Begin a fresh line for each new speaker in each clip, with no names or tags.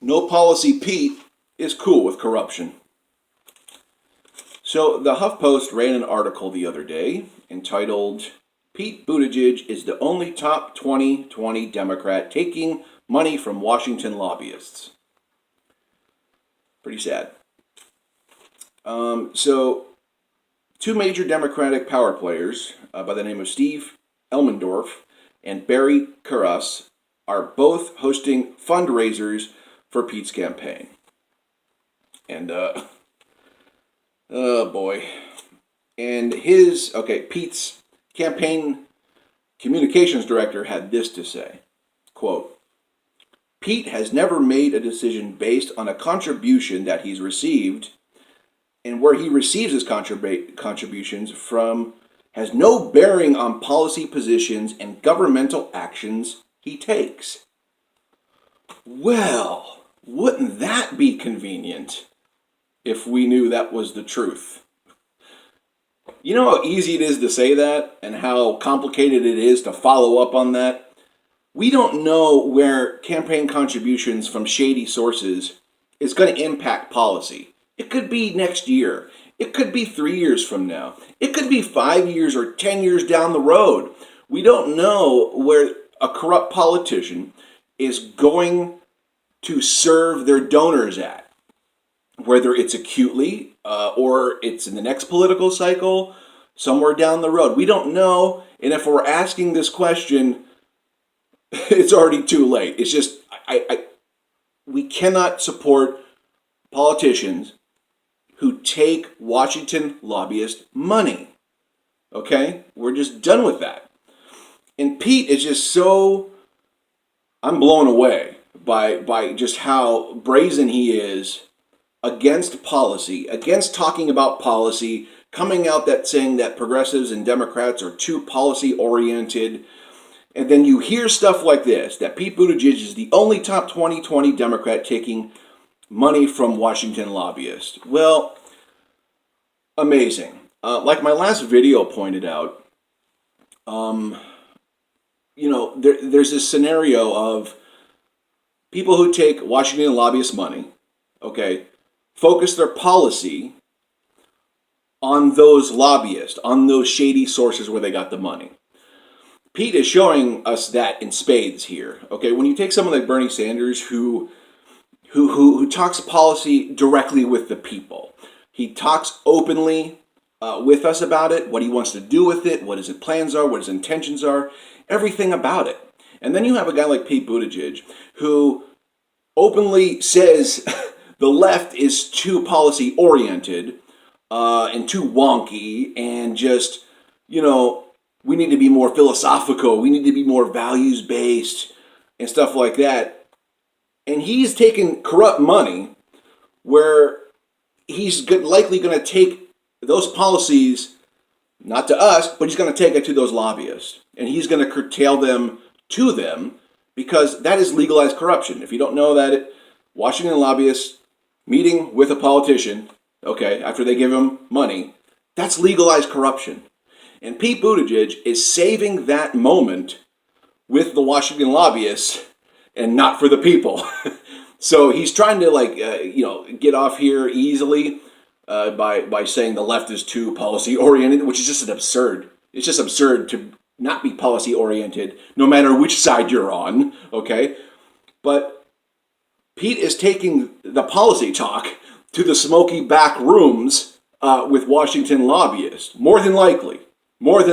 No Policy Pete is cool with corruption. So the Huffpost ran an article the other day entitled, Pete Buttigieg is the only top 2020 Democrat taking money from Washington lobbyists. Pretty sad. So two major Democratic power players by the name of Steve Elmendorf and Barry Karras are both hosting fundraisers for Pete's campaign. And, oh boy. And Pete's campaign communications director had this to say, quote, Pete has never made a decision based on a contribution that he's received, and where he receives his contributions from has no bearing on policy positions and governmental actions he takes. Well, wouldn't that be convenient if we knew that was the truth? You know how easy it is to say that and how complicated it is to follow up on that? We don't know where campaign contributions from shady sources is going to impact policy. It could be next year. It could be 3 years from now. It could be 5 years or 10 years down the road. We don't know where a corrupt politician is going to serve their donors at, whether it's acutely or it's in the next political cycle, somewhere down the road. We don't know, and if we're asking this question, it's already too late. It's just, we cannot support politicians who take Washington lobbyist money. Okay? We're just done with that. And Pete is just so, I'm blown away by just how brazen he is against policy, against talking about policy, coming out that saying that progressives and Democrats are too policy oriented. And then you hear stuff like this, that Pete Buttigieg is the only top 2020 Democrat taking money from Washington lobbyists. Well, amazing. Like my last video pointed out, there's this scenario of people who take Washington lobbyist money, okay, focus their policy on those lobbyists, on those shady sources where they got the money. Pete is showing us that in spades here. Okay, when you take someone like Bernie Sanders who talks policy directly with the people, he talks openly with us about it, what he wants to do with it, what his plans are, what his intentions are, everything about it. And then you have a guy like Pete Buttigieg who openly says the left is too policy oriented and too wonky and just, we need to be more philosophical. We need to be more values-based and stuff like that. And he's taking corrupt money where he's likely going to take those policies, not to us, but he's going to take it to those lobbyists. And he's going to curtail them to them because that is legalized corruption. If you don't know that, Washington lobbyists meeting with a politician, okay, after they give him money, that's legalized corruption. And Pete Buttigieg is saving that moment with the Washington lobbyists and not for the people. So he's trying to get off here easily by saying the left is too policy oriented, which is just an absurd. It's just absurd to not be policy oriented, no matter which side you're on. Okay, but Pete is taking the policy talk to the smoky back rooms with Washington lobbyists. More than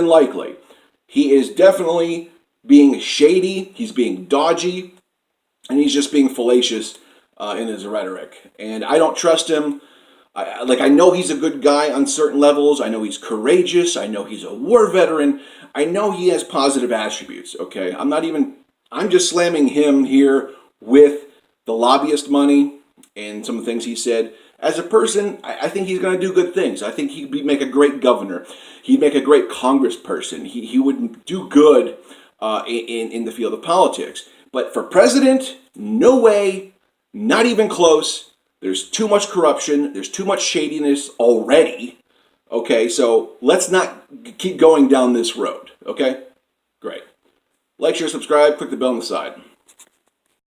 likely. He is definitely being shady, he's being dodgy, and he's just being fallacious in his rhetoric. And I don't trust him. I know he's a good guy on certain levels. I know he's courageous. I know he's a war veteran. I know he has positive attributes, okay? I'm just slamming him here with the lobbyist money and some of the things he said. As a person, I think he's going to do good things. I think he'd make a great governor. He'd make a great congressperson. He would do good in the field of politics. But for president, no way, not even close. There's too much corruption. There's too much shadiness already. Okay, so let's not keep going down this road. Okay? Great. Like, share, subscribe, click the bell on the side.